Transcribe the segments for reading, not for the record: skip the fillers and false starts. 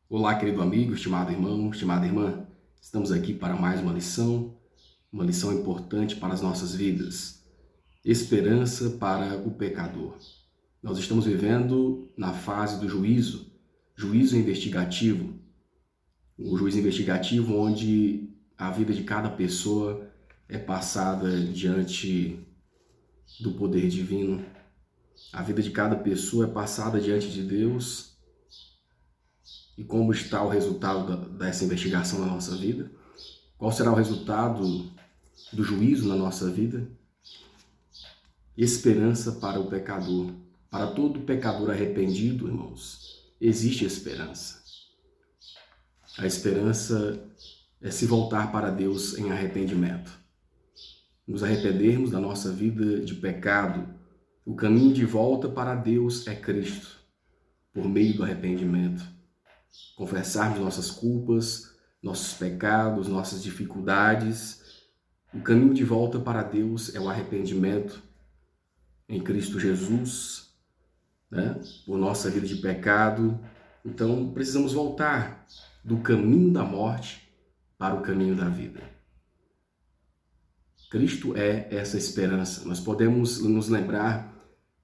Olá, querido amigo, estimado irmão, estimada irmã. Estamos aqui para mais uma lição importante para as nossas vidas. Esperança para o pecador. Nós estamos vivendo na fase do juízo investigativo. O juízo investigativo onde a vida de cada pessoa é passada diante do poder divino. A vida de cada pessoa é passada diante de Deus. E como está o resultado dessa investigação na nossa vida? Qual será o resultado do juízo na nossa vida? Esperança para o pecador. Para todo pecador arrependido, irmãos, existe esperança. A esperança é se voltar para Deus em arrependimento. Nos arrependermos da nossa vida de pecado. O caminho de volta para Deus é Cristo, por meio do arrependimento. Confessarmos nossas culpas, nossos pecados, nossas dificuldades. O caminho de volta para Deus é o arrependimento em Cristo Jesus, por nossa vida de pecado. Então, precisamos voltar do caminho da morte para o caminho da vida. Cristo é essa esperança. Nós podemos nos lembrar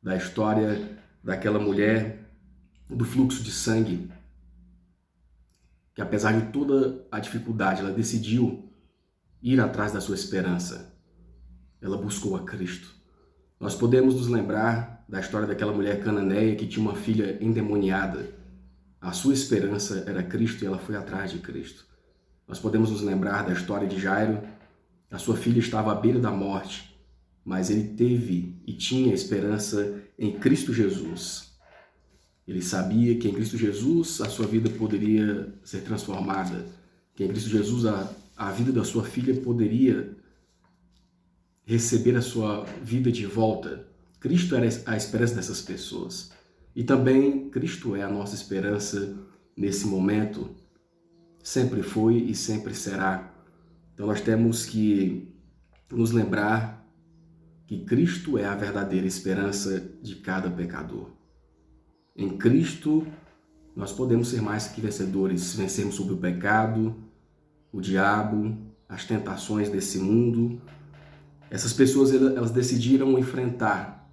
da história daquela mulher do fluxo de sangue, que apesar de toda a dificuldade, ela decidiu ir atrás da sua esperança. Ela buscou a Cristo. Nós podemos nos lembrar da história daquela mulher cananeia que tinha uma filha endemoniada. A sua esperança era Cristo e ela foi atrás de Cristo. Nós podemos nos lembrar da história de Jairo. A sua filha estava à beira da morte, mas ele teve e tinha esperança em Cristo Jesus. Ele sabia que em Cristo Jesus a sua vida poderia ser transformada, que em Cristo Jesus a vida da sua filha poderia receber a sua vida de volta. Cristo era a esperança dessas pessoas. E também Cristo é a nossa esperança nesse momento. Sempre foi e sempre será. Então nós temos que nos lembrar que Cristo é a verdadeira esperança de cada pecador. Em Cristo, nós podemos ser mais que vencedores, vencermos sobre o pecado, o diabo, as tentações desse mundo. Essas pessoas, elas decidiram enfrentar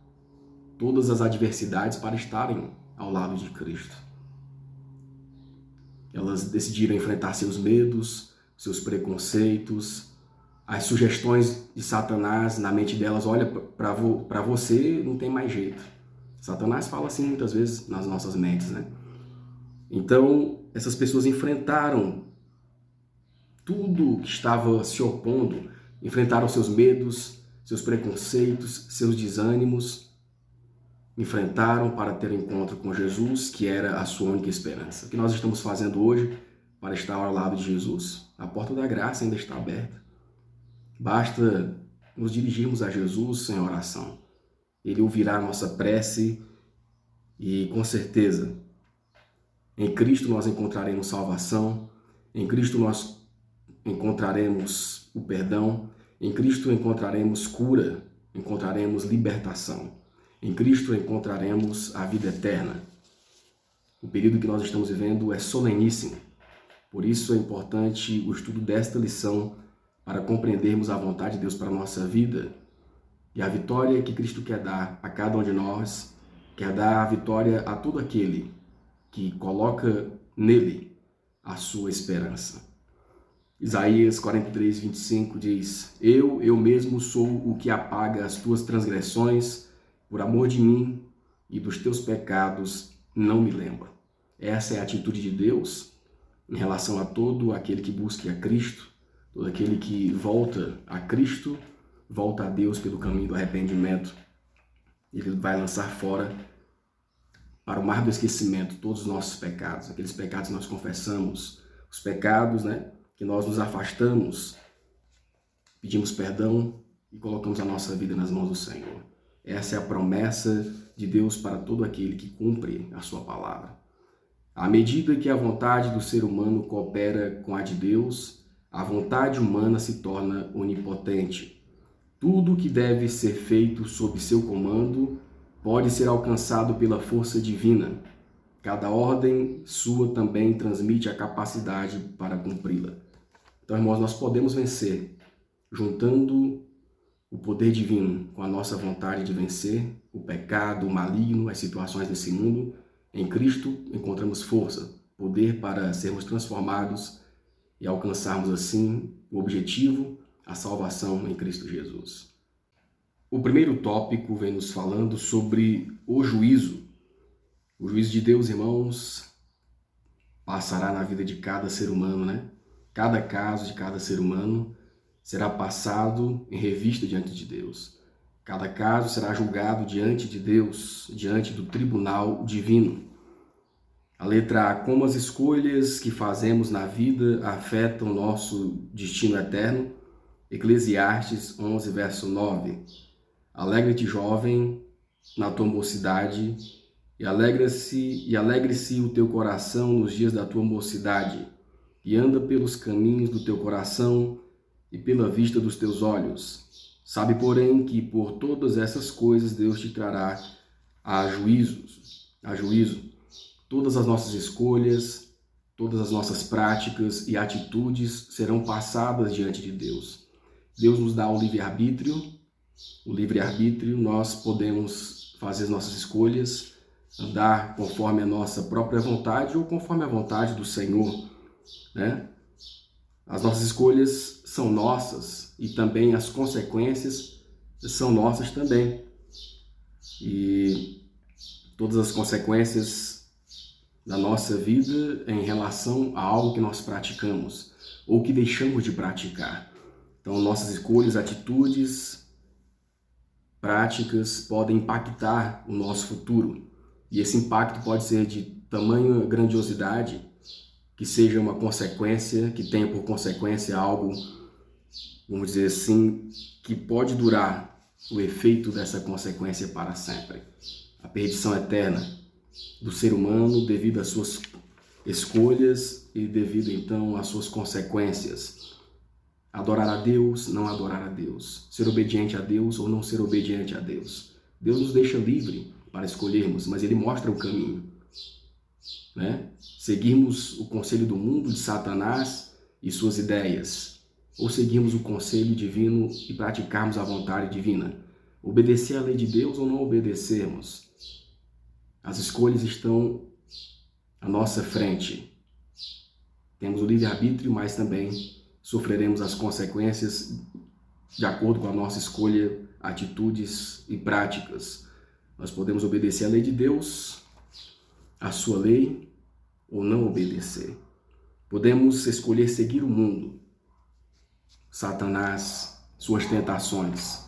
todas as adversidades para estarem ao lado de Cristo. Elas decidiram enfrentar seus medos, seus preconceitos, as sugestões de Satanás na mente delas. Olha, para você não tem mais jeito. Satanás fala assim muitas vezes nas nossas mentes, Então, essas pessoas enfrentaram tudo que estava se opondo, enfrentaram seus medos, seus preconceitos, seus desânimos, enfrentaram para ter um encontro com Jesus, que era a sua única esperança. O que nós estamos fazendo hoje para estar ao lado de Jesus? A porta da graça ainda está aberta. Basta nos dirigirmos a Jesus em oração. Ele ouvirá a nossa prece e, com certeza, em Cristo nós encontraremos salvação, em Cristo nós encontraremos o perdão, em Cristo encontraremos cura, encontraremos libertação, em Cristo encontraremos a vida eterna. O período que nós estamos vivendo é soleníssimo, por isso é importante o estudo desta lição para compreendermos a vontade de Deus para a nossa vida. E a vitória que Cristo quer dar a cada um de nós, quer dar a vitória a todo aquele que coloca nele a sua esperança. Isaías 43, 25 diz: Eu mesmo sou o que apaga as tuas transgressões, por amor de mim e dos teus pecados não me lembro. Essa é a atitude de Deus em relação a todo aquele que busque a Cristo, todo aquele que volta a Cristo, volta a Deus pelo caminho do arrependimento. Ele vai lançar fora para o mar do esquecimento todos os nossos pecados, aqueles pecados que nós confessamos, os pecados, que nós nos afastamos, pedimos perdão e colocamos a nossa vida nas mãos do Senhor. Essa é a promessa de Deus para todo aquele que cumpre a sua palavra. À medida que a vontade do ser humano coopera com a de Deus, a vontade humana se torna onipotente. Tudo que deve ser feito sob seu comando pode ser alcançado pela força divina. cada ordem sua também transmite a capacidade para cumpri-la. Então, irmãos, nós podemos vencer juntando o poder divino com a nossa vontade de vencer o pecado, o maligno, as situações desse mundo. Em Cristo encontramos força, poder para sermos transformados e alcançarmos assim o objetivo, a salvação em Cristo Jesus. O primeiro tópico vem nos falando sobre o juízo. O juízo de Deus, irmãos, passará na vida de cada ser humano, né? Cada caso de cada ser humano será passado em revista diante de Deus. Cada caso será julgado diante de Deus, diante do tribunal divino. A letra A, como as escolhas que fazemos na vida afetam nosso destino eterno. Eclesiastes 11, verso 9. Alegra-te, jovem, na tua mocidade, e alegre-se o teu coração nos dias da tua mocidade, e anda pelos caminhos do teu coração e pela vista dos teus olhos. Sabe, porém, que por todas essas coisas Deus te trará a juízo. Todas as nossas escolhas, todas as nossas práticas e atitudes serão passadas diante de Deus. Deus nos dá o livre-arbítrio. O livre-arbítrio, nós podemos fazer as nossas escolhas, andar conforme a nossa própria vontade ou conforme a vontade do Senhor, né? As nossas escolhas são nossas e também as consequências são nossas também. E todas as consequências da nossa vida em relação a algo que nós praticamos ou que deixamos de praticar. Então, nossas escolhas, atitudes, práticas podem impactar o nosso futuro. E esse impacto pode ser de tamanha grandiosidade que seja uma consequência, que tenha por consequência algo, vamos dizer assim, que pode durar o efeito dessa consequência para sempre. A perdição eterna do ser humano devido às suas escolhas e devido então às suas consequências. Adorar a Deus, não adorar a Deus. Ser obediente a Deus ou não ser obediente a Deus. Deus nos deixa livre para escolhermos, mas Ele mostra o caminho, né? Seguirmos o conselho do mundo, de Satanás e suas ideias, ou seguirmos o conselho divino e praticarmos a vontade divina. Obedecer à lei de Deus ou não obedecermos. As escolhas estão à nossa frente. Temos o livre-arbítrio, mas também sofreremos as consequências de acordo com a nossa escolha, atitudes e práticas. Nós podemos obedecer à lei de Deus, a sua lei, ou não obedecer. Podemos escolher seguir o mundo, Satanás, suas tentações.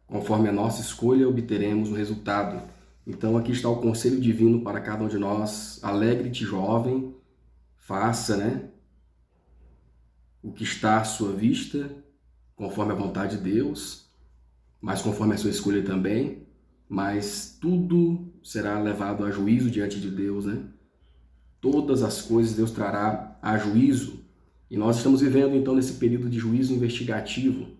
Conforme a nossa escolha, obteremos um resultado. Então aqui está o conselho divino para cada um de nós. Alegre-te, jovem, faça, né, o que está à sua vista, conforme a vontade de Deus, mas conforme a sua escolha também. Mas tudo será levado a juízo diante de Deus, né? Todas as coisas Deus trará a juízo. E nós estamos vivendo então nesse período de juízo investigativo.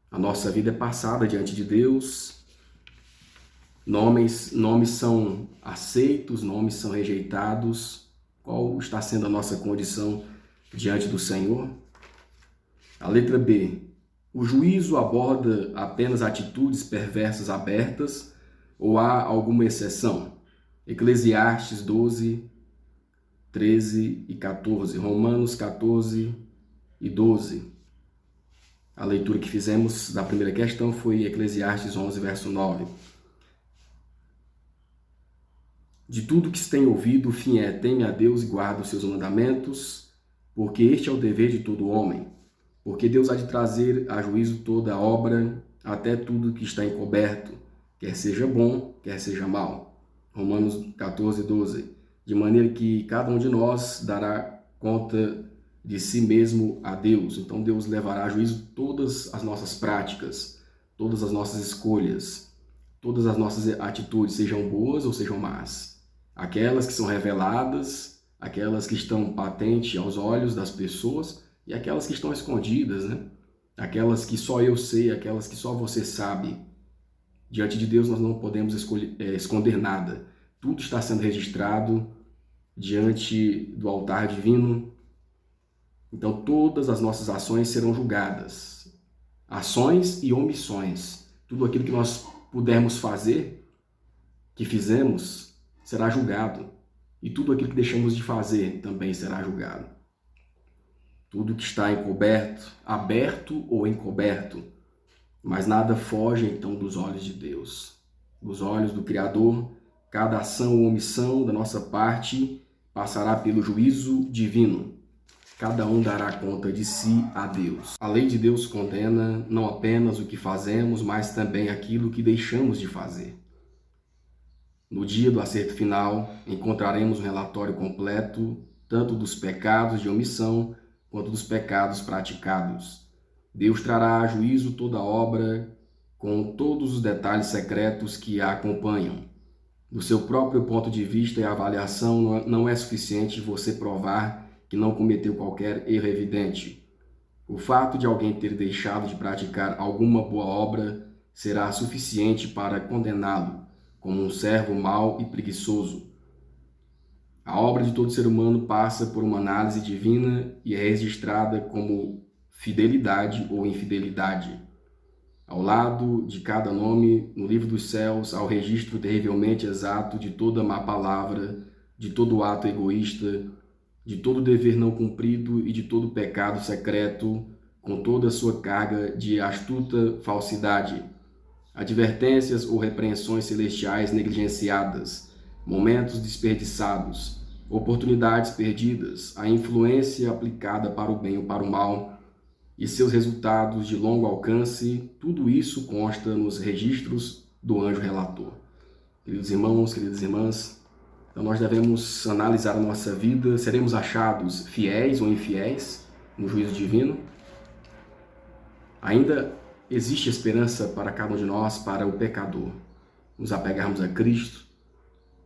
A nossa vida é passada diante de Deus. Nomes são aceitos, nomes são rejeitados. Qual está sendo a nossa condição diante do Senhor? A letra B. O juízo aborda apenas atitudes perversas abertas ou há alguma exceção? Eclesiastes 12, 13 e 14, Romanos 14 e 12. A leitura que fizemos da primeira questão foi Eclesiastes 11, verso 9. De tudo que se tem ouvido, o fim é: teme a Deus e guarda os seus mandamentos, porque este é o dever de todo homem. Porque Deus há de trazer a juízo toda a obra, até tudo que está encoberto, quer seja bom, quer seja mal. Romanos 14, 12. De maneira que cada um de nós dará conta de si mesmo a Deus. Então Deus levará a juízo todas as nossas práticas, todas as nossas escolhas, todas as nossas atitudes, sejam boas ou sejam más. Aquelas que são reveladas, aquelas que estão patentes aos olhos das pessoas, e aquelas que estão escondidas, né? Aquelas que só eu sei, aquelas que só você sabe. Diante de Deus nós não podemos esconder nada. tudo está sendo registrado diante do altar divino. Então todas as nossas ações serão julgadas. Ações e omissões. Tudo aquilo que nós pudermos fazer, que fizemos, será julgado. E tudo aquilo que deixamos de fazer também será julgado. Tudo que está encoberto, aberto ou encoberto, mas nada foge então dos olhos de Deus. Dos olhos do Criador, cada ação ou omissão da nossa parte passará pelo juízo divino. Cada um dará conta de si a Deus. A lei de Deus condena não apenas o que fazemos, mas também aquilo que deixamos de fazer. No dia do acerto final, encontraremos um relatório completo, tanto dos pecados de omissão, quanto dos pecados praticados. Deus trará a juízo toda a obra, com todos os detalhes secretos que a acompanham. Do seu próprio ponto de vista e avaliação, não é suficiente você provar que não cometeu qualquer erro evidente. O fato de alguém ter deixado de praticar alguma boa obra será suficiente para condená-lo como um servo mau e preguiçoso. A obra de todo ser humano passa por uma análise divina e é registrada como fidelidade ou infidelidade. Ao lado de cada nome, no livro dos céus, há o registro terrivelmente exato de toda má palavra, de todo ato egoísta, de todo dever não cumprido e de todo pecado secreto, com toda a sua carga de astuta falsidade. Advertências ou repreensões celestiais negligenciadas, momentos desperdiçados, oportunidades perdidas, a influência aplicada para o bem ou para o mal e seus resultados de longo alcance, tudo isso consta nos registros do anjo relator. Queridos irmãos, queridas irmãs, então nós devemos analisar a nossa vida, seremos achados fiéis ou infiéis no juízo divino? Ainda existe esperança para cada um de nós, para o pecador, nos apegarmos a Cristo,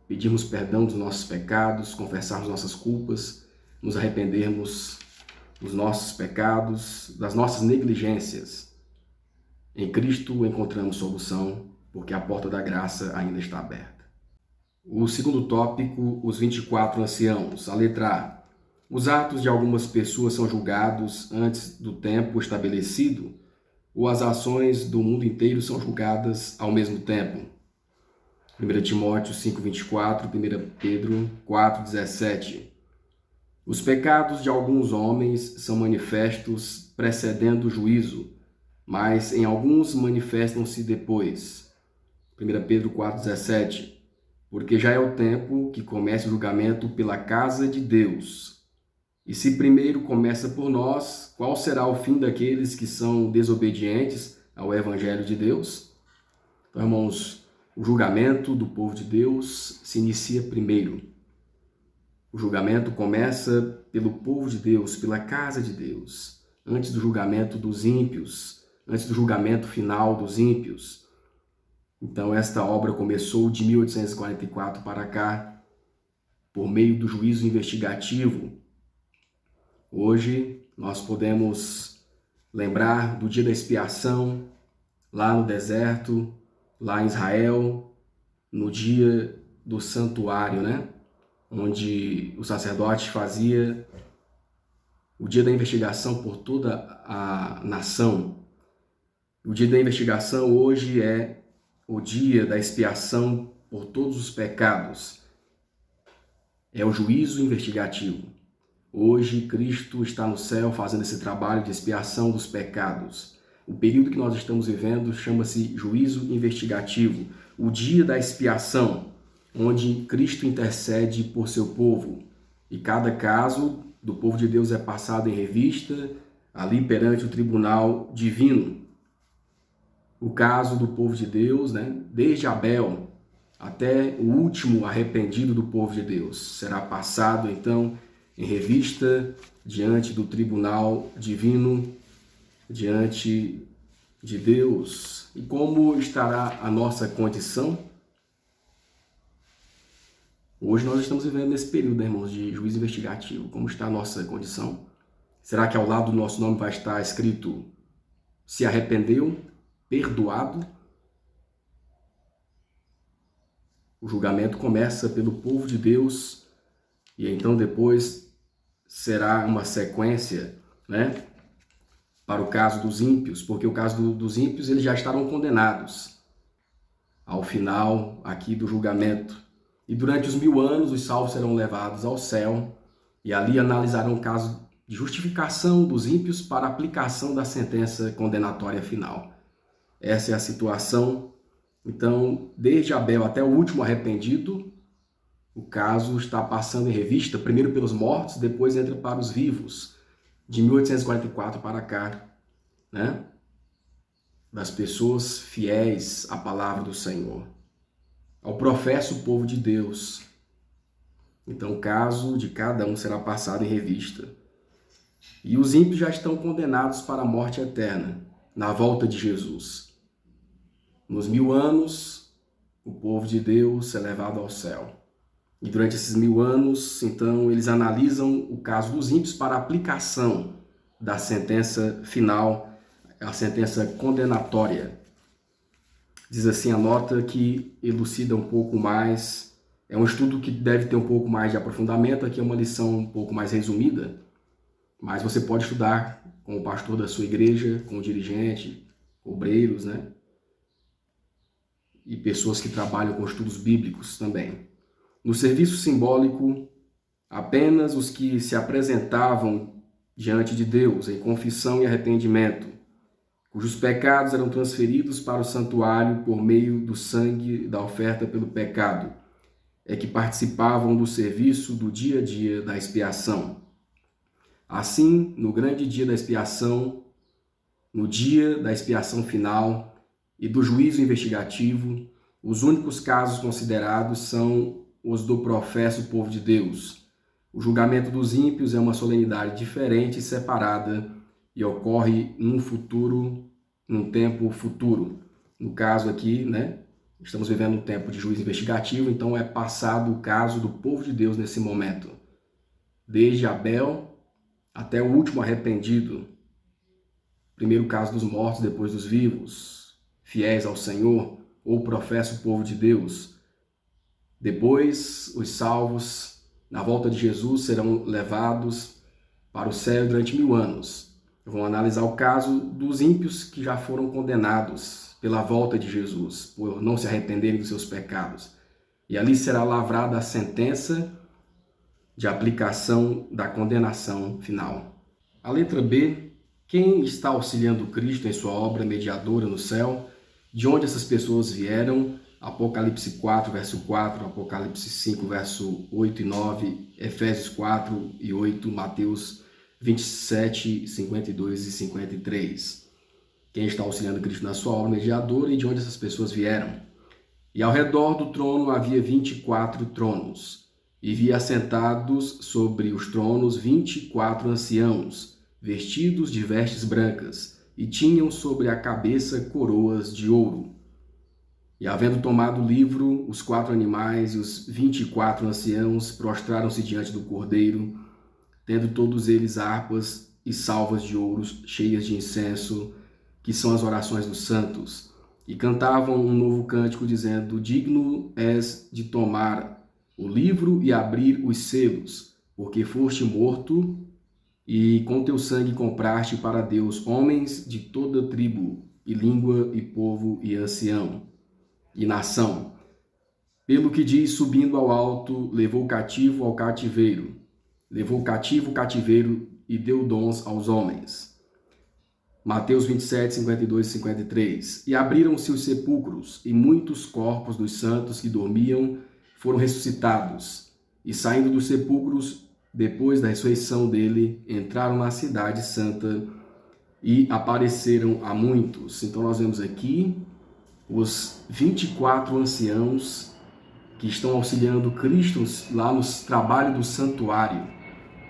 pedirmos perdão dos nossos pecados, confessarmos nossas culpas, nos arrependermos dos nossos pecados, das nossas negligências. Em Cristo encontramos solução, porque a porta da graça ainda está aberta. O segundo tópico, os 24 anciãos. A letra A. Os atos de algumas pessoas são julgados antes do tempo estabelecido, ou as ações do mundo inteiro são julgadas ao mesmo tempo. 1 Timóteo 5:24, 1 Pedro 4:17. Os pecados de alguns homens são manifestos precedendo o juízo, mas em alguns manifestam-se depois. 1 Pedro 4:17. Porque já é o tempo que comece o julgamento pela casa de Deus. E se primeiro começa por nós, qual será o fim daqueles que são desobedientes ao Evangelho de Deus? Então, irmãos, o julgamento do povo de Deus se inicia primeiro. O julgamento começa pelo povo de Deus, pela casa de Deus, antes do julgamento dos ímpios, antes do julgamento final dos ímpios. Então, esta obra começou de 1844 para cá, por meio do juízo investigativo. Hoje, nós podemos lembrar do dia da expiação, lá no deserto, lá em Israel, no dia do santuário, né? Onde o sacerdote fazia o dia da investigação por toda a nação. O dia da investigação hoje é o dia da expiação por todos os pecados. É o juízo investigativo. Hoje, Cristo está no céu fazendo esse trabalho de expiação dos pecados. O período que nós estamos vivendo chama-se juízo investigativo. O dia da expiação, onde Cristo intercede por seu povo. E cada caso do povo de Deus é passado em revista, ali perante o tribunal divino. O caso do povo de Deus, né, desde Abel até o último arrependido do povo de Deus, será passado então em revista diante do tribunal divino, diante de Deus. E como estará a nossa condição? Hoje nós estamos vivendo nesse período, né, irmãos, de juízo investigativo. Como está a nossa condição? Será que ao lado do nosso nome vai estar escrito se arrependeu, perdoado? O julgamento começa pelo povo de Deus e então depois será uma sequência, né, para o caso dos ímpios, porque o caso dos ímpios eles já estarão condenados ao final aqui do julgamento. E durante os 1000 anos os salvos serão levados ao céu e ali analisarão o caso de justificação dos ímpios para a aplicação da sentença condenatória final. Essa é a situação. Então, desde Abel até o último arrependido, o caso está passando em revista, primeiro pelos mortos, depois entra para os vivos, de 1844 para cá, né? Das pessoas fiéis à palavra do Senhor, ao professo povo de Deus. Então, o caso de cada um será passado em revista. E os ímpios já estão condenados para a morte eterna, na volta de Jesus. Nos 1000 anos, o povo de Deus é levado ao céu. E durante esses 1000 anos, então, eles analisam o caso dos ímpios para a aplicação da sentença final, a sentença condenatória. Diz assim a nota que elucida um pouco mais, é um estudo que deve ter um pouco mais de aprofundamento, aqui é uma lição um pouco mais resumida, mas você pode estudar com o pastor da sua igreja, com o dirigente, obreiros, né? E pessoas que trabalham com estudos bíblicos também. No serviço simbólico, apenas os que se apresentavam diante de Deus em confissão e arrependimento, cujos pecados eram transferidos para o santuário por meio do sangue da oferta pelo pecado, é que participavam do serviço do dia a dia da expiação. Assim, no grande dia da expiação, no dia da expiação final e do juízo investigativo, os únicos casos considerados são os do professo povo de Deus. O julgamento dos ímpios é uma solenidade diferente e separada e ocorre num tempo futuro. No caso aqui, né, estamos vivendo um tempo de juízo investigativo, então é passado o caso do povo de Deus nesse momento. Desde Abel até o último arrependido. Primeiro o caso dos mortos, depois dos vivos, fiéis ao Senhor, ou professa o povo de Deus. Depois, os salvos, na volta de Jesus, serão levados para o céu durante 1000 anos. Vão analisar o caso dos ímpios que já foram condenados pela volta de Jesus, por não se arrependerem dos seus pecados. E ali será lavrada a sentença de aplicação da condenação final. A letra B, quem está auxiliando Cristo em sua obra mediadora no céu? De onde essas pessoas vieram? Apocalipse 4, verso 4, Apocalipse 5, verso 8 e 9, Efésios 4 e 8, Mateus 27, 52 e 53. Quem está auxiliando Cristo na sua obra mediadora e de onde essas pessoas vieram? E ao redor do trono havia 24 tronos. E vi assentados sobre os tronos 24 anciãos, vestidos de vestes brancas, e tinham sobre a cabeça coroas de ouro. E havendo tomado o livro, os 4 animais e os 24 anciãos prostraram-se diante do Cordeiro, tendo todos eles harpas e salvas de ouro cheias de incenso, que são as orações dos santos, e cantavam um novo cântico, dizendo: Digno és de tomar o livro e abrir os selos, porque foste morto e com teu sangue compraste para Deus homens de toda tribo e língua e povo e ancião e nação. Pelo que diz, subindo ao alto, levou cativo ao cativeiro, levou cativo o cativeiro e deu dons aos homens. Mateus 27, 52 e 53. E abriram-se os sepulcros, e muitos corpos dos santos que dormiam foram ressuscitados, e saindo dos sepulcros, depois da ressurreição dele, entraram na cidade santa e apareceram a muitos. Então nós vemos aqui os 24 anciãos que estão auxiliando Cristo lá no trabalho do santuário.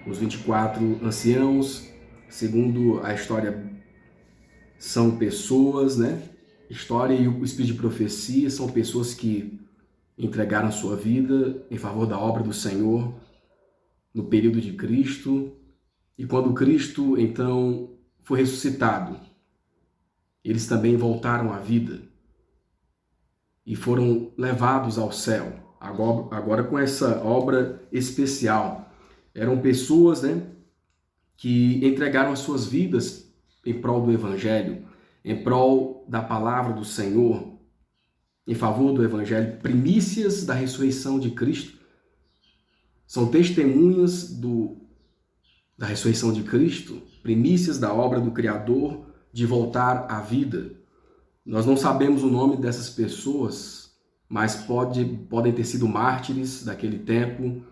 Os 24 anciãos, segundo a história, são pessoas, né? História e o espírito de profecia são pessoas que entregaram sua vida em favor da obra do Senhor no período de Cristo. E quando Cristo, então, foi ressuscitado, eles também voltaram à vida. e foram levados ao céu. Agora com essa obra especial. Eram pessoas, né, que entregaram as suas vidas em prol do Evangelho, em prol da palavra do Senhor, em favor do Evangelho, primícias da ressurreição de Cristo. São testemunhas da ressurreição de Cristo, primícias da obra do Criador de voltar à vida. Nós não sabemos o nome dessas pessoas, mas podem ter sido mártires daquele tempo,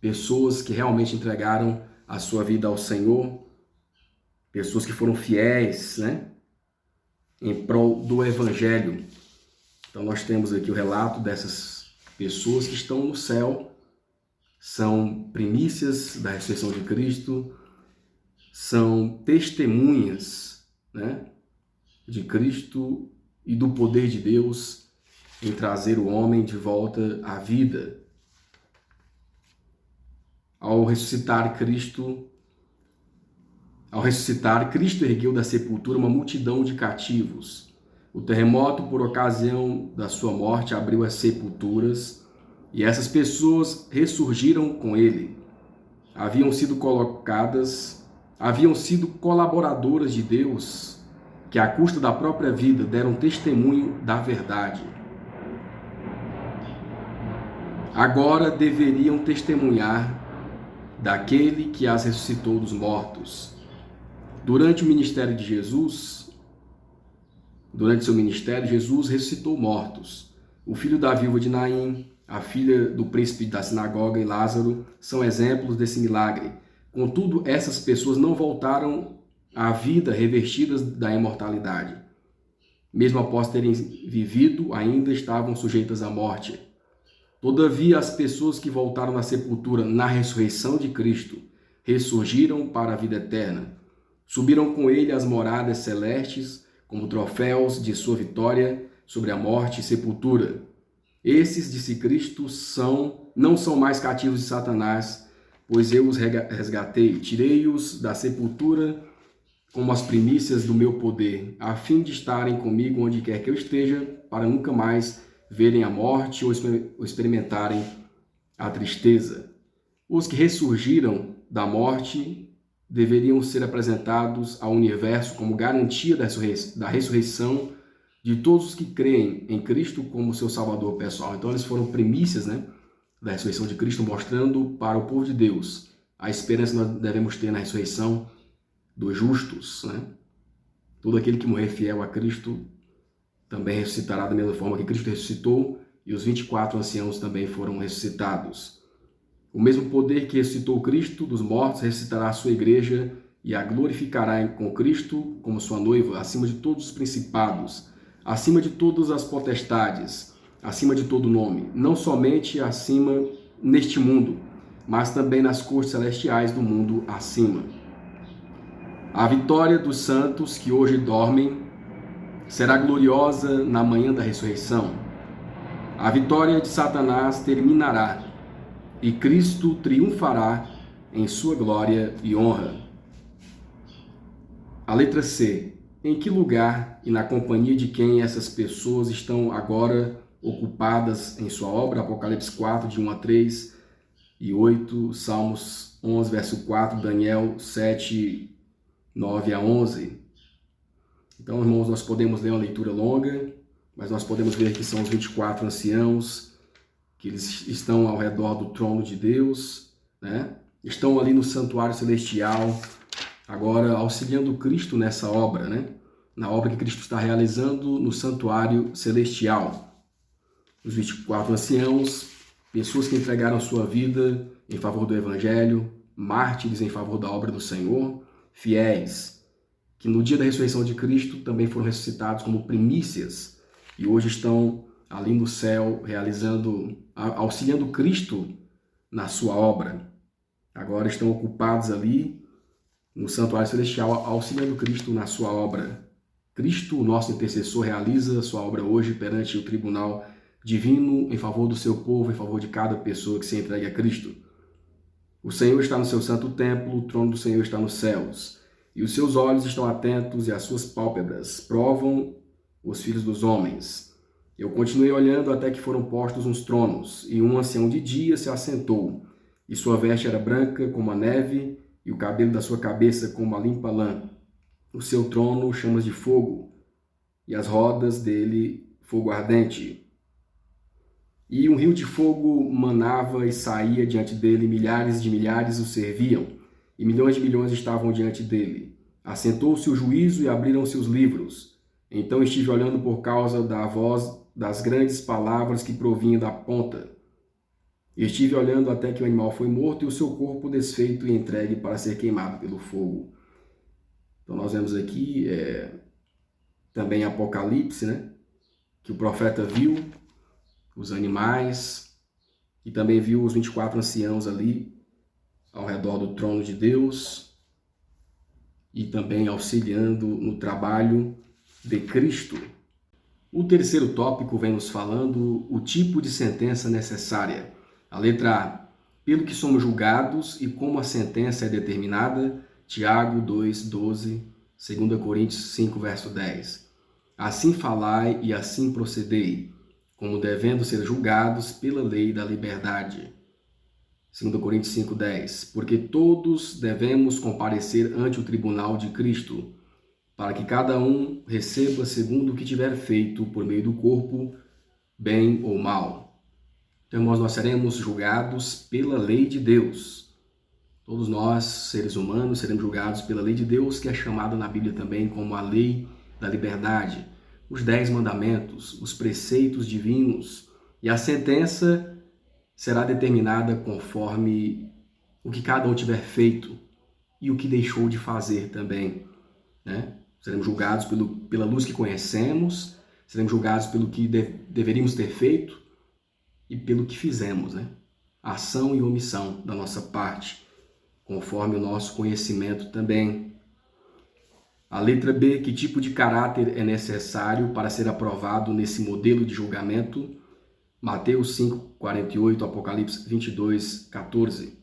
pessoas que realmente entregaram a sua vida ao Senhor, pessoas que foram fiéis, né, em prol do Evangelho. Então nós temos aqui o relato dessas pessoas que estão no céu, são primícias da ressurreição de Cristo, são testemunhas, né, de Cristo e do poder de Deus em trazer o homem de volta à vida. Ao ressuscitar, Cristo ergueu da sepultura uma multidão de cativos. O terremoto, por ocasião da sua morte, abriu as sepulturas e essas pessoas ressurgiram com ele. Haviam sido colaboradoras de Deus, que à custa da própria vida deram testemunho da verdade. Agora deveriam testemunhar daquele que as ressuscitou dos mortos. Durante seu ministério, Jesus ressuscitou mortos. O filho da viúva de Naim, a filha do príncipe da sinagoga e Lázaro são exemplos desse milagre. Contudo, essas pessoas não voltaram à vida revestidas da imortalidade. Mesmo após terem vivido, ainda estavam sujeitas à morte. Todavia, as pessoas que voltaram da sepultura na ressurreição de Cristo ressurgiram para a vida eterna. Subiram com ele às moradas celestes, como troféus de sua vitória sobre a morte e sepultura. Esses, disse Cristo, não são mais cativos de Satanás, pois eu os resgatei, tirei-os da sepultura como as primícias do meu poder, a fim de estarem comigo onde quer que eu esteja, para nunca mais verem a morte ou experimentarem a tristeza. Os que ressurgiram da morte deveriam ser apresentados ao universo como garantia da ressurreição de todos os que creem em Cristo como seu Salvador pessoal. Então eles foram primícias, né, da ressurreição de Cristo, mostrando para o povo de Deus a esperança que nós devemos ter na ressurreição dos justos, né? Todo aquele que morrer fiel a Cristo também ressuscitará da mesma forma que Cristo ressuscitou, e os 24 anciãos também foram ressuscitados. O mesmo poder que ressuscitou Cristo dos mortos ressuscitará a sua igreja e a glorificará com Cristo como sua noiva, acima de todos os principados, acima de todas as potestades, acima de todo nome, não somente acima neste mundo, mas também nas cortes celestiais do mundo acima. A vitória dos santos que hoje dormem será gloriosa na manhã da ressurreição. A vitória de Satanás terminará e Cristo triunfará em sua glória e honra. A letra C. Em que lugar e na companhia de quem essas pessoas estão agora ocupadas em sua obra? Apocalipse 4, de 1 a 3 e 8, Salmos 11, verso 4, Daniel 7, 9 a 11. Então, irmãos, nós podemos ler uma leitura longa, mas nós podemos ver que são os 24 anciãos, que eles estão ao redor do trono de Deus, né? Estão ali no santuário celestial, agora auxiliando Cristo nessa obra, né? Na obra que Cristo está realizando no santuário celestial. Os 24 anciãos, pessoas que entregaram sua vida em favor do Evangelho, mártires em favor da obra do Senhor, fiéis, que no dia da ressurreição de Cristo também foram ressuscitados como primícias e hoje estão ali no céu auxiliando Cristo na sua obra. Agora estão ocupados ali no santuário celestial, auxiliando Cristo na sua obra. Cristo, o nosso intercessor, realiza a sua obra hoje perante o tribunal divino em favor do seu povo, em favor de cada pessoa que se entregue a Cristo. O Senhor está no seu santo templo, o trono do Senhor está nos céus, e os seus olhos estão atentos e as suas pálpebras provam os filhos dos homens. Eu continuei olhando até que foram postos uns tronos, e um ancião de dia se assentou, e sua veste era branca como a neve, e o cabelo da sua cabeça como a limpa lã. O seu trono chamas de fogo, e as rodas dele fogo ardente. E um rio de fogo manava e saía diante dele, milhares de milhares o serviam, e milhões de milhões estavam diante dele. Assentou-se o juízo e abriram-se os livros. Então estive olhando por causa da voz das grandes palavras que provinham da ponta. Estive olhando até que o animal foi morto e o seu corpo desfeito e entregue para ser queimado pelo fogo. Então nós vemos aqui também Apocalipse, né? Que o profeta viu os animais e também viu os 24 anciãos ali ao redor do trono de Deus e também auxiliando no trabalho de Cristo. O terceiro tópico vem nos falando o tipo de sentença necessária. A letra A, pelo que somos julgados e como a sentença é determinada, Tiago 2:12, 2 Coríntios 5, verso 10. Assim falai e assim procedei, como devendo ser julgados pela lei da liberdade. 2 Coríntios 5:10. Porque todos devemos comparecer ante o tribunal de Cristo, para que cada um receba segundo o que tiver feito por meio do corpo, bem ou mal. Então, irmãos, nós seremos julgados pela lei de Deus. Todos nós, seres humanos, seremos julgados pela lei de Deus, que é chamada na Bíblia também como a lei da liberdade. Os 10 mandamentos, os preceitos divinos, e a sentença será determinada conforme o que cada um tiver feito e o que deixou de fazer também, né? Seremos julgados pela luz que conhecemos, seremos julgados pelo que deveríamos ter feito e pelo que fizemos, né? Ação e omissão da nossa parte, conforme o nosso conhecimento também. A letra B, que tipo de caráter é necessário para ser aprovado nesse modelo de julgamento? Mateus 5:48, Apocalipse 22:14.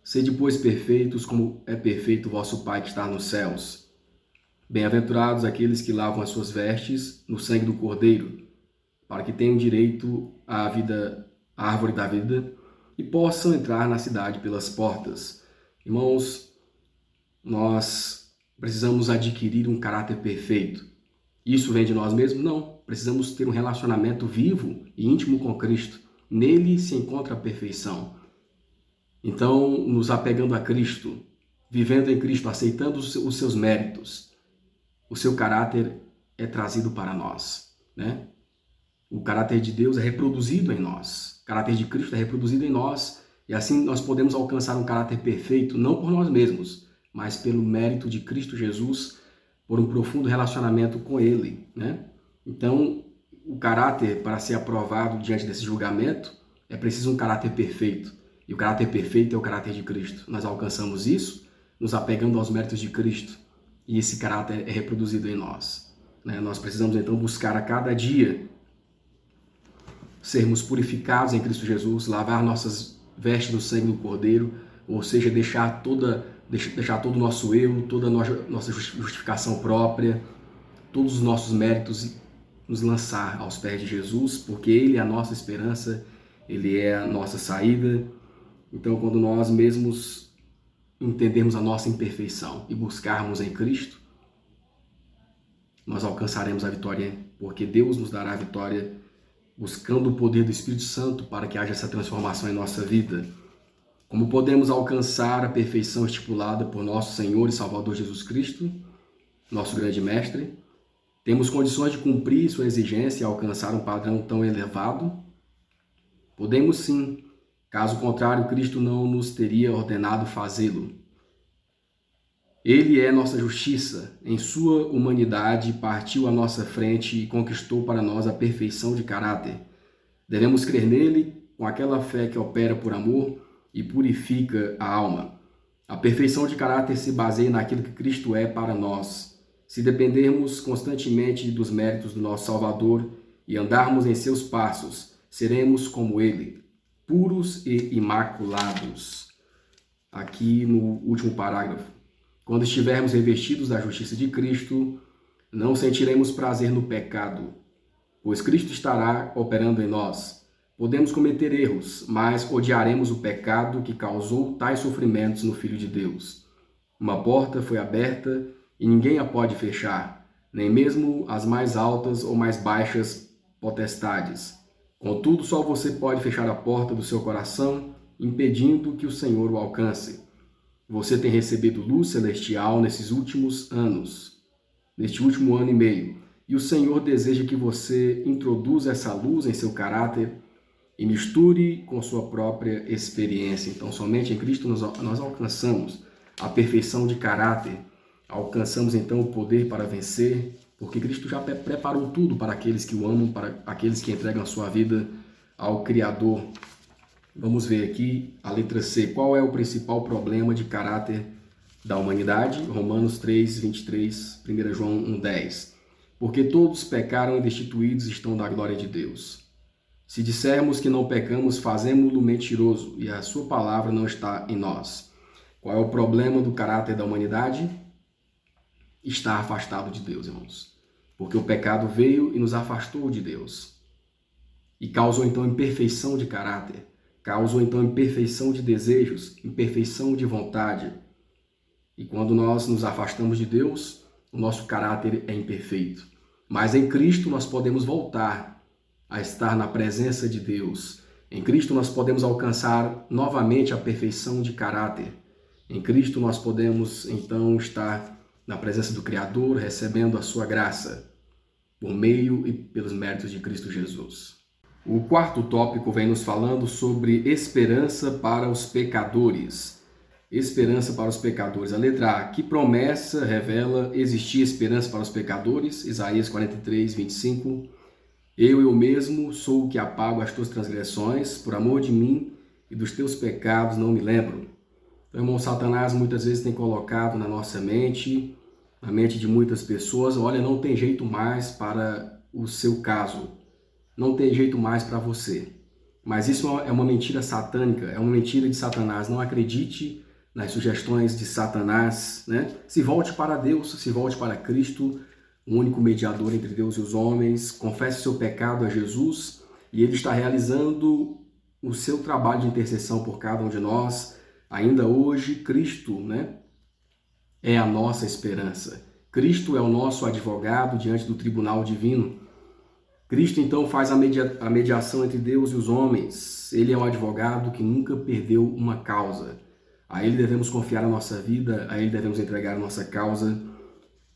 Sede, pois, perfeitos, como é perfeito o vosso Pai que está nos céus. Bem-aventurados aqueles que lavam as suas vestes no sangue do Cordeiro, para que tenham direito à vida, à árvore da vida, e possam entrar na cidade pelas portas. Irmãos, nós precisamos adquirir um caráter perfeito. Isso vem de nós mesmos? Não. Precisamos ter um relacionamento vivo e íntimo com Cristo. Nele se encontra a perfeição. Então, nos apegando a Cristo, vivendo em Cristo, aceitando os seus méritos, o seu caráter é trazido para nós, né? O caráter de Deus é reproduzido em nós. O caráter de Cristo é reproduzido em nós. E assim nós podemos alcançar um caráter perfeito, não por nós mesmos, mas pelo mérito de Cristo Jesus, por um profundo relacionamento com Ele, né? Então, o caráter, para ser aprovado diante desse julgamento, é preciso um caráter perfeito. E o caráter perfeito é o caráter de Cristo. Nós alcançamos isso nos apegando aos méritos de Cristo. E esse caráter é reproduzido em nós, né? Nós precisamos, então, buscar a cada dia sermos purificados em Cristo Jesus, lavar nossas vestes no sangue do Cordeiro, ou seja, deixar todo o nosso eu, toda a nossa justificação própria, todos os nossos méritos, nos lançar aos pés de Jesus, porque Ele é a nossa esperança, Ele é a nossa saída. Então, quando nós mesmos entendermos a nossa imperfeição e buscarmos em Cristo, nós alcançaremos a vitória, porque Deus nos dará a vitória buscando o poder do Espírito Santo para que haja essa transformação em nossa vida. Como podemos alcançar a perfeição estipulada por nosso Senhor e Salvador Jesus Cristo, nosso grande mestre? Temos condições de cumprir sua exigência e alcançar um padrão tão elevado? Podemos sim. Caso contrário, Cristo não nos teria ordenado fazê-lo. Ele é nossa justiça. Em sua humanidade, partiu à nossa frente e conquistou para nós a perfeição de caráter. Devemos crer nele com aquela fé que opera por amor e purifica a alma. A perfeição de caráter se baseia naquilo que Cristo é para nós. Se dependermos constantemente dos méritos do nosso Salvador e andarmos em seus passos, seremos como ele, puros e imaculados. Aqui no último parágrafo. Quando estivermos revestidos da justiça de Cristo, não sentiremos prazer no pecado. pois Cristo estará operando em nós. Podemos cometer erros, mas odiaremos o pecado que causou tais sofrimentos no Filho de Deus. Uma porta foi aberta e ninguém a pode fechar, nem mesmo as mais altas ou mais baixas potestades. Contudo, só você pode fechar a porta do seu coração, impedindo que o Senhor o alcance. Você tem recebido luz celestial nesses últimos anos, neste último ano e meio, e o Senhor deseja que você introduza essa luz em seu caráter e misture com sua própria experiência. Então, somente em Cristo nós alcançamos a perfeição de caráter, alcançamos então o poder para vencer, porque Cristo já preparou tudo para aqueles que o amam, para aqueles que entregam a sua vida ao Criador. Vamos ver aqui a letra C. Qual é o principal problema de caráter da humanidade? Romanos 3, 23, 1 João 1, 10. Porque todos pecaram e destituídos estão da glória de Deus. Se dissermos que não pecamos, fazemo-lo mentiroso, e a sua palavra não está em nós. Qual é o problema do caráter da humanidade? Está afastado de Deus, irmãos. Porque o pecado veio e nos afastou de Deus. E causou então imperfeição de caráter. Causou então imperfeição de desejos, imperfeição de vontade. E quando nós nos afastamos de Deus, o nosso caráter é imperfeito. Mas em Cristo nós podemos voltar a estar na presença de Deus. Em Cristo nós podemos alcançar novamente a perfeição de caráter. Em Cristo nós podemos então estar na presença do Criador, recebendo a sua graça, por meio e pelos méritos de Cristo Jesus. O quarto tópico vem nos falando sobre esperança para os pecadores. Esperança para os pecadores. A letra A. Que promessa revela existir esperança para os pecadores? Isaías 43, 25. Eu mesmo sou o que apago as tuas transgressões, por amor de mim e dos teus pecados não me lembro. Então, irmão, Satanás muitas vezes tem colocado na nossa mente, na mente de muitas pessoas, olha, não tem jeito mais para o seu caso. Não tem jeito mais para você. Mas isso é uma mentira satânica, é uma mentira de Satanás. Não acredite nas sugestões de Satanás, né? Se volte para Deus, se volte para Cristo, o único mediador entre Deus e os homens. Confesse seu pecado a Jesus e Ele está realizando o seu trabalho de intercessão por cada um de nós. Ainda hoje, Cristo, né, é a nossa esperança. Cristo é o nosso advogado diante do tribunal divino. Cristo, então, faz a mediação entre Deus e os homens. Ele é um advogado que nunca perdeu uma causa. A Ele devemos confiar a nossa vida, a Ele devemos entregar a nossa causa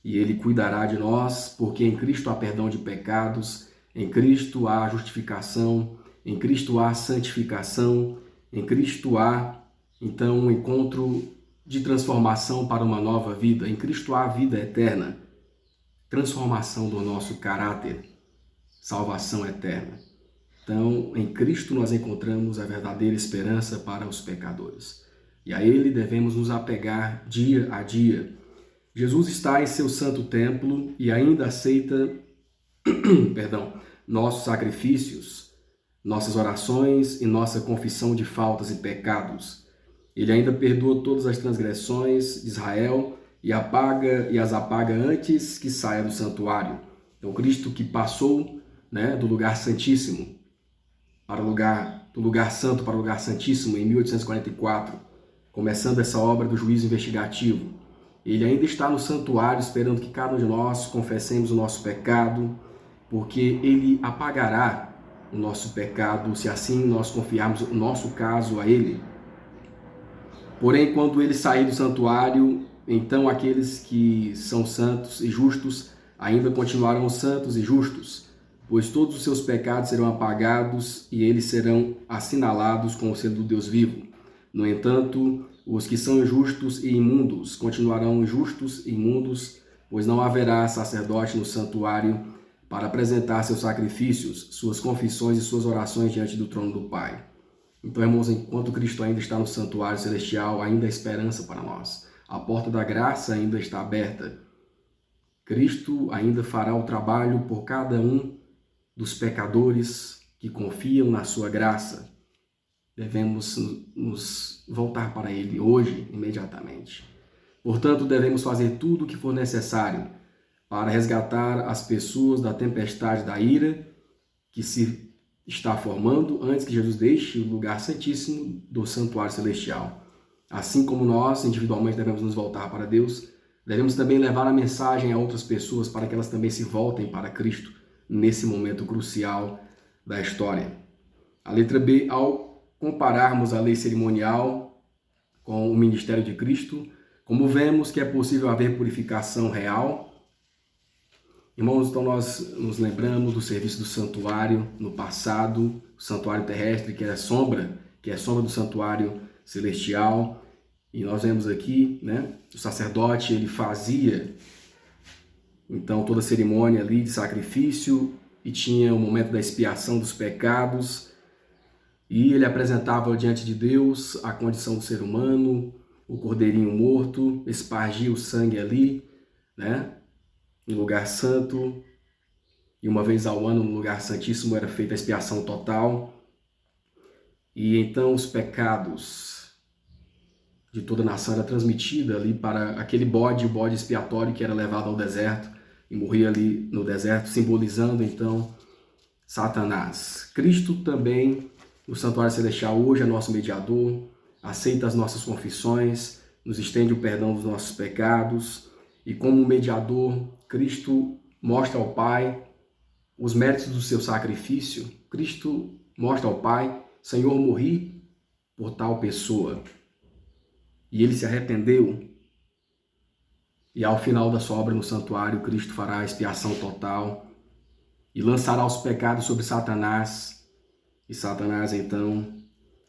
e Ele cuidará de nós, porque em Cristo há perdão de pecados, em Cristo há justificação, em Cristo há santificação, em Cristo há, então, um encontro de transformação para uma nova vida. Em Cristo há vida eterna, transformação do nosso caráter, salvação eterna. Então, em Cristo nós encontramos a verdadeira esperança para os pecadores. E a Ele devemos nos apegar dia a dia. Jesus está em seu santo templo e ainda aceita nossos sacrifícios, nossas orações e nossa confissão de faltas e pecados. Ele ainda perdoa todas as transgressões de Israel e as apaga antes que saia do santuário. Então, Cristo que passou, né, do lugar santíssimo para do lugar santo para o lugar santíssimo em 1844, começando essa obra do juízo investigativo. Ele ainda está no santuário esperando que cada um de nós confessemos o nosso pecado, porque Ele apagará o nosso pecado se assim nós confiarmos o nosso caso a Ele. Porém, quando Ele sair do santuário, então aqueles que são santos e justos ainda continuarão santos e justos, pois todos os seus pecados serão apagados e eles serão assinalados com o selo do Deus vivo. No entanto, os que são injustos e imundos continuarão injustos e imundos, pois não haverá sacerdote no santuário para apresentar seus sacrifícios, suas confissões e suas orações diante do trono do Pai. Então, irmãos, enquanto Cristo ainda está no santuário celestial, ainda há esperança para nós. A porta da graça ainda está aberta. Cristo ainda fará o trabalho por cada um dos pecadores que confiam na sua graça. Devemos nos voltar para Ele hoje, imediatamente. Portanto, devemos fazer tudo o que for necessário para resgatar as pessoas da tempestade da ira que se está formando antes que Jesus deixe o lugar santíssimo do santuário celestial. Assim como nós, individualmente, devemos nos voltar para Deus, devemos também levar a mensagem a outras pessoas para que elas também se voltem para Cristo nesse momento crucial da história. A letra B, ao compararmos a lei cerimonial com o ministério de Cristo, como vemos que é possível haver purificação real. Irmãos, então nós nos lembramos do serviço do santuário no passado, o santuário terrestre, que é sombra do santuário celestial. E nós vemos aqui, né, o sacerdote, ele fazia então toda a cerimônia ali de sacrifício e tinha o momento da expiação dos pecados. E ele apresentava diante de Deus a condição do ser humano, o cordeirinho morto, espargia o sangue ali, né, no lugar santo. E uma vez ao ano, no lugar santíssimo, era feita a expiação total. E então os pecados de toda a nação eram transmitidos ali para aquele bode, o bode expiatório que era levado ao deserto e morria ali no deserto, simbolizando então Satanás. Cristo também, no santuário celestial, hoje é nosso mediador, aceita as nossas confissões, nos estende o perdão dos nossos pecados e como mediador, Cristo mostra ao Pai os méritos do seu sacrifício. Cristo mostra ao Pai: Senhor, morri por tal pessoa. E ele se arrependeu. E ao final da sua obra no santuário, Cristo fará a expiação total e lançará os pecados sobre Satanás. E Satanás, então,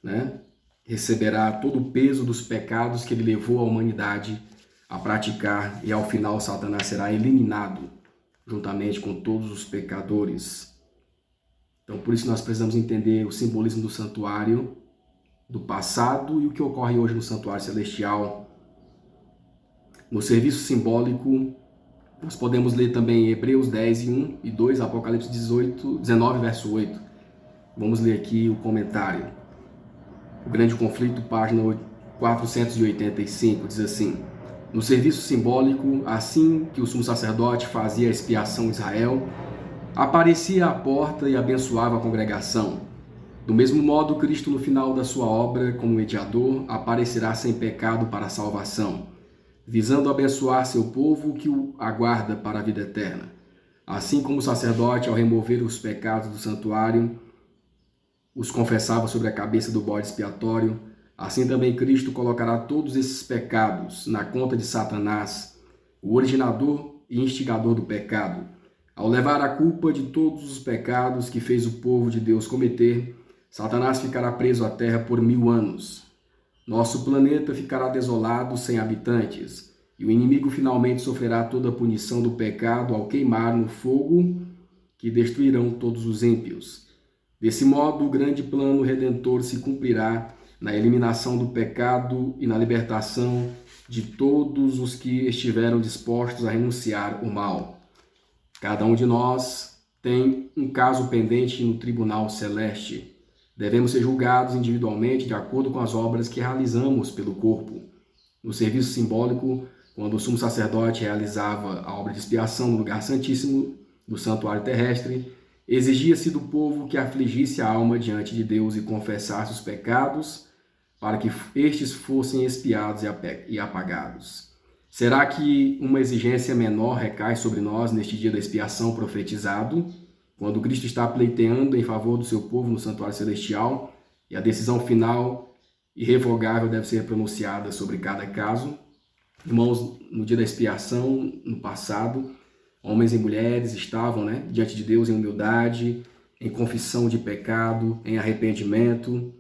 né, receberá todo o peso dos pecados que ele levou a humanidade a praticar. E ao final, Satanás será eliminado juntamente com todos os pecadores. Então, por isso nós precisamos entender o simbolismo do santuário do passado e o que ocorre hoje no santuário celestial. No serviço simbólico, nós podemos ler também Hebreus 10, 1 e 2, Apocalipse 19, verso 8. Vamos ler aqui o comentário. O Grande Conflito, página 485, diz assim: no serviço simbólico, assim que o sumo sacerdote fazia a expiação de Israel, aparecia à porta e abençoava a congregação. Do mesmo modo, Cristo, no final da sua obra como mediador, aparecerá sem pecado para a salvação, visando abençoar seu povo que o aguarda para a vida eterna. Assim como o sacerdote, ao remover os pecados do santuário, os confessava sobre a cabeça do bode expiatório, assim também Cristo colocará todos esses pecados na conta de Satanás, o originador e instigador do pecado. Ao levar a culpa de todos os pecados que fez o povo de Deus cometer, Satanás ficará preso à terra por 1000 anos. Nosso planeta ficará desolado, sem habitantes, e o inimigo finalmente sofrerá toda a punição do pecado ao queimar no fogo que destruirão todos os ímpios. Desse modo, o grande plano redentor se cumprirá na eliminação do pecado e na libertação de todos os que estiveram dispostos a renunciar ao mal. Cada um de nós tem um caso pendente no tribunal celeste. Devemos ser julgados individualmente de acordo com as obras que realizamos pelo corpo. No serviço simbólico, quando o sumo sacerdote realizava a obra de expiação no lugar santíssimo do santuário terrestre, exigia-se do povo que afligisse a alma diante de Deus e confessasse os pecados para que estes fossem expiados e apagados. Será que uma exigência menor recai sobre nós neste dia da expiação profetizado, quando Cristo está pleiteando em favor do seu povo no santuário celestial e a decisão final irrevogável deve ser pronunciada sobre cada caso? Irmãos, no dia da expiação, no passado, homens e mulheres estavam, diante de Deus em humildade, em confissão de pecado, em arrependimento,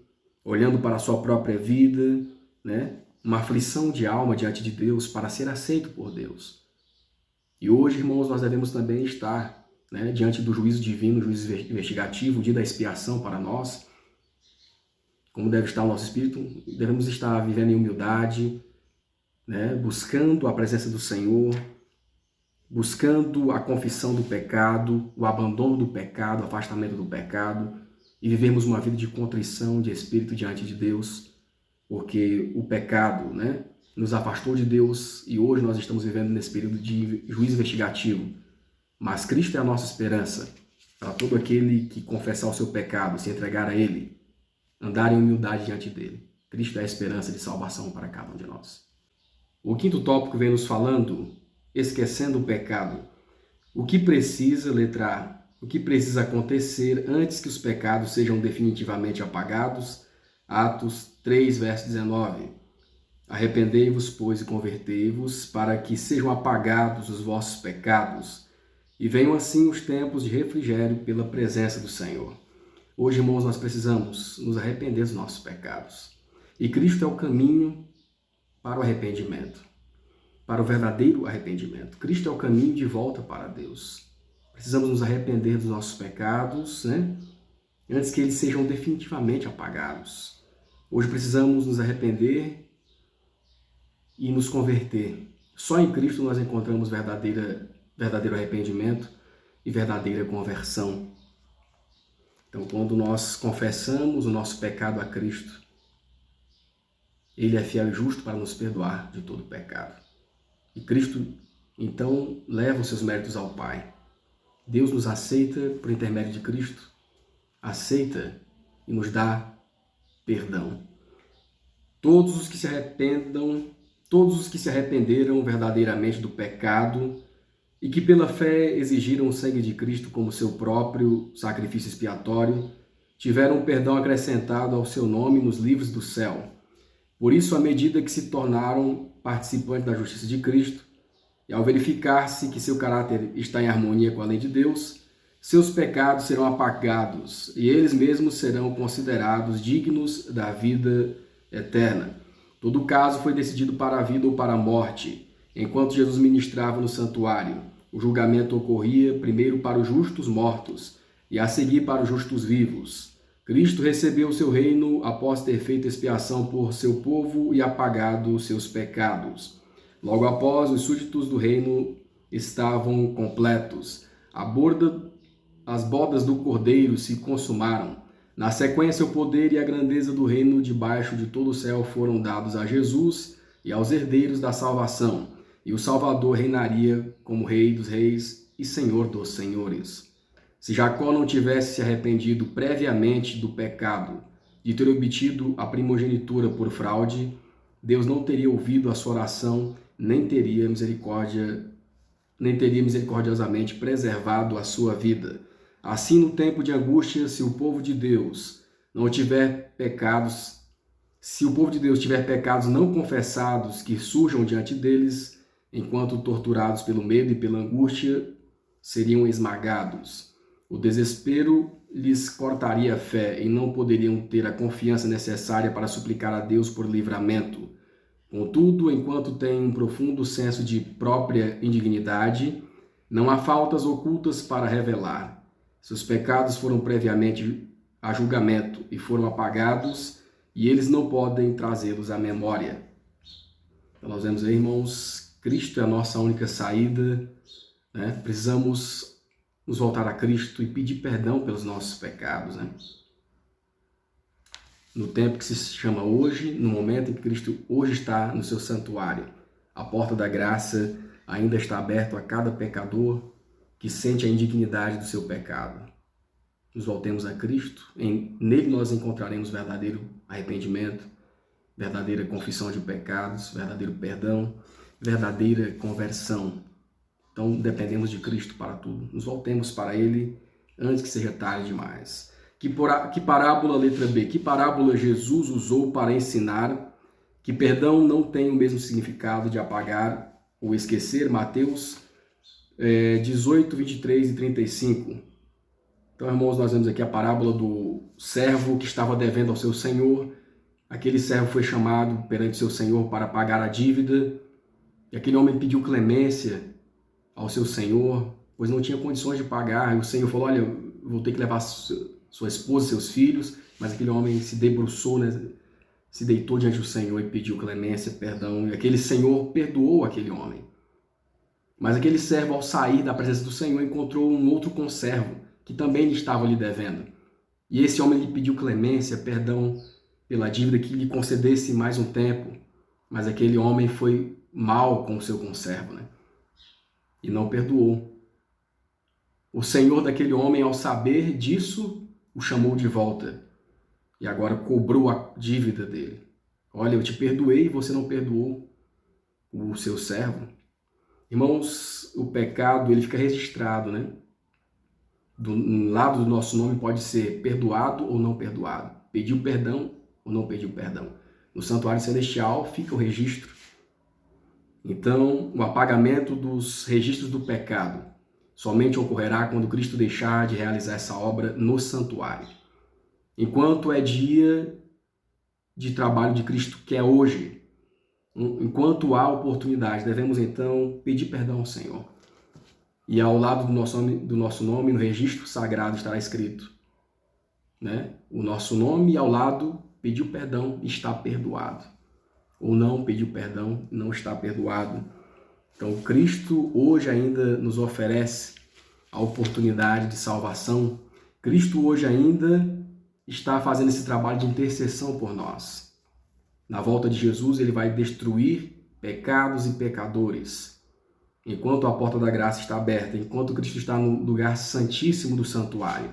olhando para a sua própria vida, uma aflição de alma diante de Deus para ser aceito por Deus. E hoje, irmãos, nós devemos também estar diante do juízo divino, juízo investigativo, o dia da expiação para nós. Como deve estar o nosso espírito? Devemos estar vivendo em humildade, buscando a presença do Senhor, buscando a confissão do pecado, o abandono do pecado, o afastamento do pecado, e vivermos uma vida de contrição de espírito diante de Deus, porque o pecado nos afastou de Deus e hoje nós estamos vivendo nesse período de juízo investigativo. Mas Cristo é a nossa esperança para todo aquele que confessar o seu pecado, se entregar a Ele, andar em humildade diante dEle. Cristo é a esperança de salvação para cada um de nós. O quinto tópico vem nos falando, esquecendo o pecado. O que precisa, letra A, o que precisa acontecer antes que os pecados sejam definitivamente apagados? Atos 3, verso 19. Arrependei-vos, pois, e convertei-vos, para que sejam apagados os vossos pecados, e venham assim os tempos de refrigério pela presença do Senhor. Hoje, irmãos, nós precisamos nos arrepender dos nossos pecados. E Cristo é o caminho para o arrependimento, para o verdadeiro arrependimento. Cristo é o caminho de volta para Deus. Precisamos nos arrepender dos nossos pecados, antes que eles sejam definitivamente apagados. Hoje precisamos nos arrepender e nos converter. Só em Cristo nós encontramos verdadeiro arrependimento e verdadeira conversão. Então, quando nós confessamos o nosso pecado a Cristo, Ele é fiel e justo para nos perdoar de todo pecado. E Cristo, então, leva os seus méritos ao Pai. Deus nos aceita por intermédio de Cristo, aceita e nos dá perdão. Todos os que se arrependeram verdadeiramente do pecado e que pela fé exigiram o sangue de Cristo como seu próprio sacrifício expiatório, tiveram um perdão acrescentado ao seu nome nos livros do céu. Por isso, à medida que se tornaram participantes da justiça de Cristo, e ao verificar-se que seu caráter está em harmonia com a lei de Deus, seus pecados serão apagados e eles mesmos serão considerados dignos da vida eterna. Todo caso foi decidido para a vida ou para a morte. Enquanto Jesus ministrava no santuário, o julgamento ocorria primeiro para os justos mortos e a seguir para os justos vivos. Cristo recebeu o seu reino após ter feito expiação por seu povo e apagado seus pecados. Logo após, os súditos do reino estavam completos. As bodas do Cordeiro se consumaram. Na sequência, o poder e a grandeza do reino debaixo de todo o céu foram dados a Jesus e aos herdeiros da salvação, e o Salvador reinaria como Rei dos Reis e Senhor dos Senhores. Se Jacó não tivesse se arrependido previamente do pecado de ter obtido a primogenitura por fraude, Deus não teria ouvido a sua oração, nem teria misericordiosamente preservado a sua vida. Assim, no tempo de angústia, se o povo de Deus tiver pecados não confessados que surjam diante deles, enquanto torturados pelo medo e pela angústia, seriam esmagados. O desespero lhes cortaria a fé e não poderiam ter a confiança necessária para suplicar a Deus por livramento. Contudo, enquanto têm um profundo senso de própria indignidade, não há faltas ocultas para revelar. Seus pecados foram previamente a julgamento e foram apagados, e eles não podem trazê-los à memória. Então, nós vemos aí, irmãos, Cristo é a nossa única saída, Precisamos nos voltar a Cristo e pedir perdão pelos nossos pecados, No tempo que se chama hoje, no momento em que Cristo hoje está no seu santuário, a porta da graça ainda está aberta a cada pecador que sente a indignidade do seu pecado. Nos voltemos a Cristo, nele nós encontraremos verdadeiro arrependimento, verdadeira confissão de pecados, verdadeiro perdão, verdadeira conversão. Então dependemos de Cristo para tudo. Nos voltemos para Ele antes que seja tarde demais. Que parábola, letra B, que parábola Jesus usou para ensinar que perdão não tem o mesmo significado de apagar ou esquecer? Mateus 18, 23 e 35. Então, irmãos, nós vemos aqui a parábola do servo que estava devendo ao seu senhor. Aquele servo foi chamado perante seu senhor para pagar a dívida. E aquele homem pediu clemência ao seu senhor, pois não tinha condições de pagar. E o senhor falou, olha, eu vou ter que levar sua esposa e seus filhos. Mas aquele homem se debruçou, se deitou diante do Senhor e pediu clemência, perdão. E aquele senhor perdoou aquele homem. Mas aquele servo, ao sair da presença do Senhor, encontrou um outro conservo que também lhe estava lhe devendo. E esse homem lhe pediu clemência, perdão pela dívida, que lhe concedesse mais um tempo. Mas aquele homem foi mal com o seu conservo, e não perdoou. O senhor daquele homem, ao saber disso, o chamou de volta e agora cobrou a dívida dele. Olha, eu te perdoei e você não perdoou o seu servo. Irmãos, o pecado ele fica registrado, né? Do lado do nosso nome pode ser perdoado ou não perdoado, pediu perdão ou não pediu perdão. No santuário celestial fica o registro. Então, o apagamento dos registros do pecado somente ocorrerá quando Cristo deixar de realizar essa obra no santuário. Enquanto é dia de trabalho de Cristo, que é hoje, enquanto há oportunidade, devemos então pedir perdão ao Senhor. E ao lado do nosso nome, no registro sagrado, estará escrito, né? O nosso nome e ao lado, pediu perdão, está perdoado. Ou não pediu perdão, não está perdoado. Então, Cristo hoje ainda nos oferece a oportunidade de salvação. Cristo hoje ainda está fazendo esse trabalho de intercessão por nós. Na volta de Jesus, ele vai destruir pecados e pecadores. Enquanto a porta da graça está aberta, enquanto Cristo está no lugar santíssimo do santuário,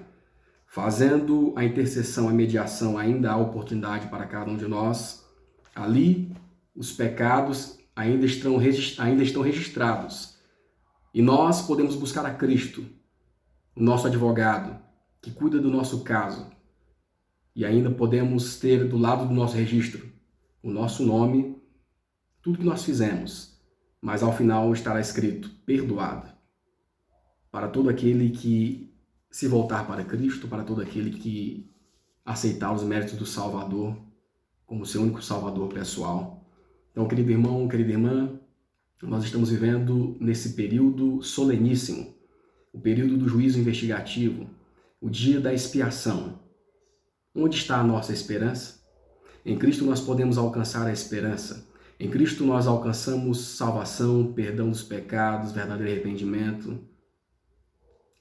fazendo a intercessão, a mediação, ainda há oportunidade para cada um de nós. Ali, os pecados ainda estão registrados. E nós podemos buscar a Cristo, o nosso advogado, que cuida do nosso caso. E ainda podemos ter do lado do nosso registro o nosso nome, tudo que nós fizemos. Mas ao final estará escrito, perdoado. Para todo aquele que se voltar para Cristo, para todo aquele que aceitar os méritos do Salvador como seu único Salvador pessoal. Então, querido irmão, querida irmã, nós estamos vivendo nesse período soleníssimo, o período do juízo investigativo, o dia da expiação. Onde está a nossa esperança? Em Cristo nós podemos alcançar a esperança. Em Cristo nós alcançamos salvação, perdão dos pecados, verdadeiro arrependimento,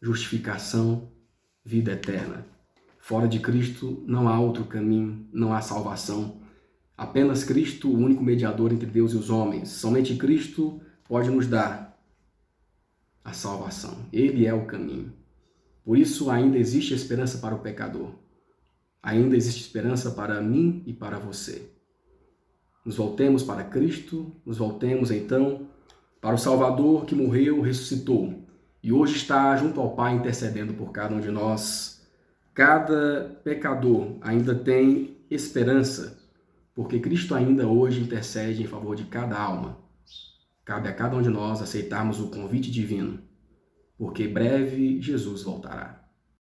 justificação, vida eterna. Fora de Cristo não há outro caminho, não há salvação. Apenas Cristo, o único mediador entre Deus e os homens. Somente Cristo pode nos dar a salvação. Ele é o caminho. Por isso ainda existe esperança para o pecador. Ainda existe esperança para mim e para você. Nos voltemos para Cristo, nos voltemos então para o Salvador que morreu, ressuscitou e hoje está junto ao Pai intercedendo por cada um de nós. Cada pecador ainda tem esperança, porque Cristo ainda hoje intercede em favor de cada alma. Cabe a cada um de nós aceitarmos o convite divino, porque breve Jesus voltará.